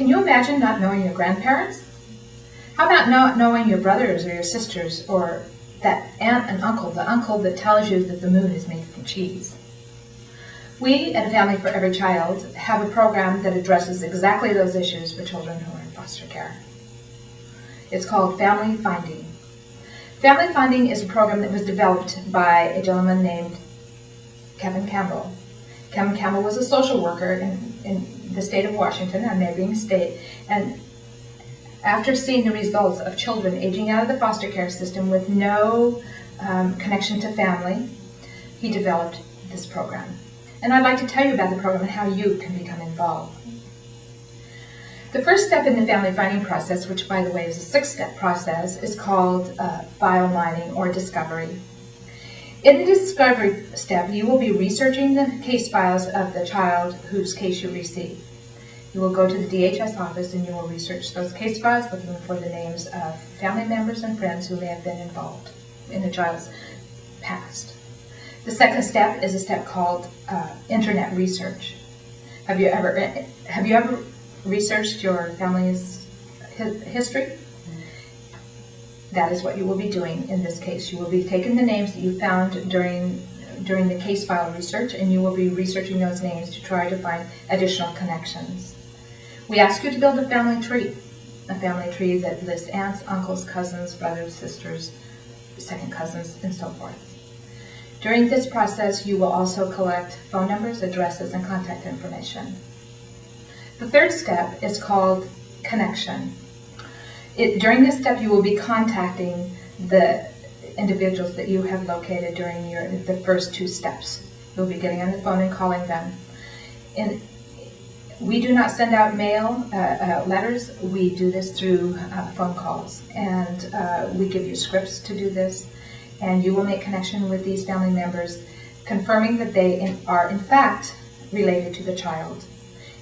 Can you imagine not knowing your grandparents? How about not knowing your brothers or your sisters, or that aunt and uncle, the uncle that tells you that the moon is made from cheese? We at A Family for Every Child have a program that addresses exactly those issues for children who are in foster care. It's called Family Finding. Family Finding is a program that was developed by a gentleman named Kevin Campbell. Kevin Campbell was a social worker in the state of Washington, a neighboring state, and after seeing the results of children aging out of the foster care system with no connection to family, he developed this program. And I'd like to tell you about the program and how you can become involved. The first step in the family finding process, which by the way is a 6-step process, is called file mining or discovery. In the discovery step, you will be researching the case files of the child whose case you receive. You will go to the DHS office and you will research those case files, looking for the names of family members and friends who may have been involved in the child's past. The second step is a step called internet research. Have you ever researched your family's history? That is what you will be doing in this case. You will be taking the names that you found during the case file research, and you will be researching those names to try to find additional connections. We ask you to build a family tree that lists aunts, uncles, cousins, brothers, sisters, second cousins, and so forth. During this process, you will also collect phone numbers, addresses, and contact information. The third step is called connection. During this step, you will be contacting the individuals that you have located during the first 2 steps. You'll be getting on the phone and calling them. And we do not send out mail, letters. We do this through phone calls. And we give you scripts to do this. And you will make connection with these family members, confirming that they are in fact related to the child.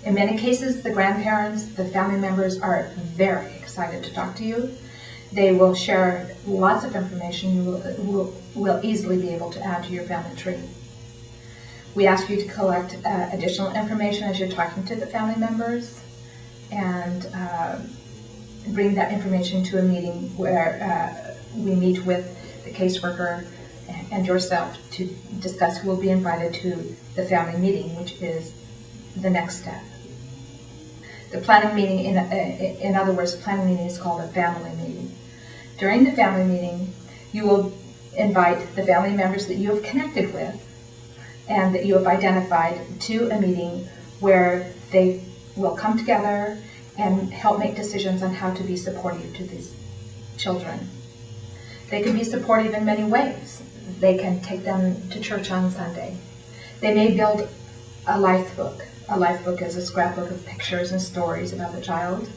In many cases, the grandparents, the family members are very excited to talk to you. They will share lots of information you will easily be able to add to your family tree. We ask you to collect additional information as you're talking to the family members, and bring that information to a meeting where we meet with the caseworker and yourself to discuss who will be invited to the family meeting, which is the next step. The planning meeting, in other words, the planning meeting is called a family meeting. During the family meeting, you will invite the family members that you have connected with and that you have identified to a meeting where they will come together and help make decisions on how to be supportive to these children. They can be supportive in many ways. They can take them to church on Sunday. They may build a life book. A life book is a scrapbook of pictures and stories about the child.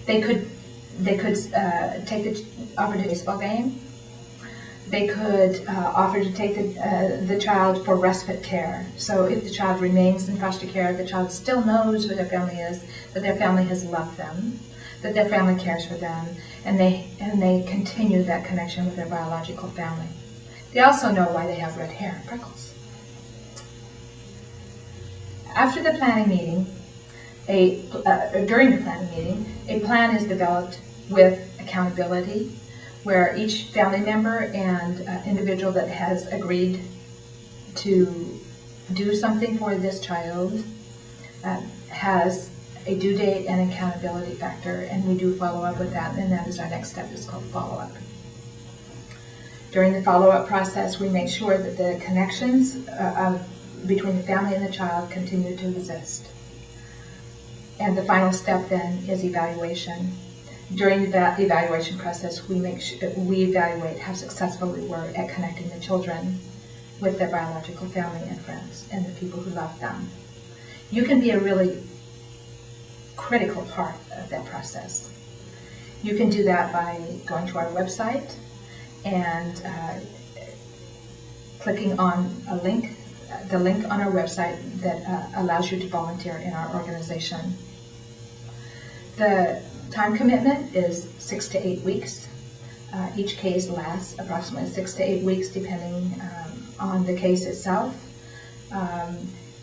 They could offer to a baseball game. They could offer to take the child for respite care. So if the child remains in foster care, the child still knows who their family is, that their family has loved them, that their family cares for them, and they continue that connection with their biological family. They also know why they have red hair and freckles. After the planning meeting, during the planning meeting, a plan is developed with accountability, where each family member and individual that has agreed to do something for this child has a due date and accountability factor, and we do follow up with that, and that is our next step, is called follow-up. During the follow-up process, we make sure that the connections between the family and the child continue to exist. And the final step then is evaluation. During that evaluation process, we evaluate how successful we were at connecting the children with their biological family and friends and the people who love them. You can be a really critical part of that process. You can do that by going to our website and clicking on the link on our website that allows you to volunteer in our organization. The time commitment is 6 to 8 weeks. Each case lasts approximately 6 to 8 weeks, depending on the case itself.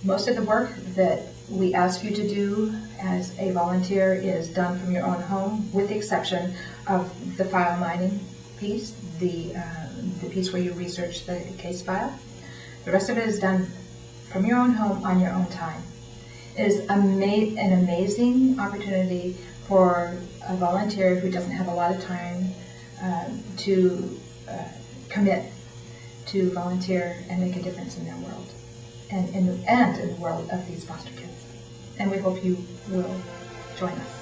Most of the work that we ask you to do as a volunteer is done from your own home, with the exception of the file mining piece, the piece where you research the case file. The rest of it is done from your own home on your own time. It is an amazing opportunity for a volunteer who doesn't have a lot of time to commit to volunteer and make a difference in their world and in the world of these foster kids. And we hope you will join us.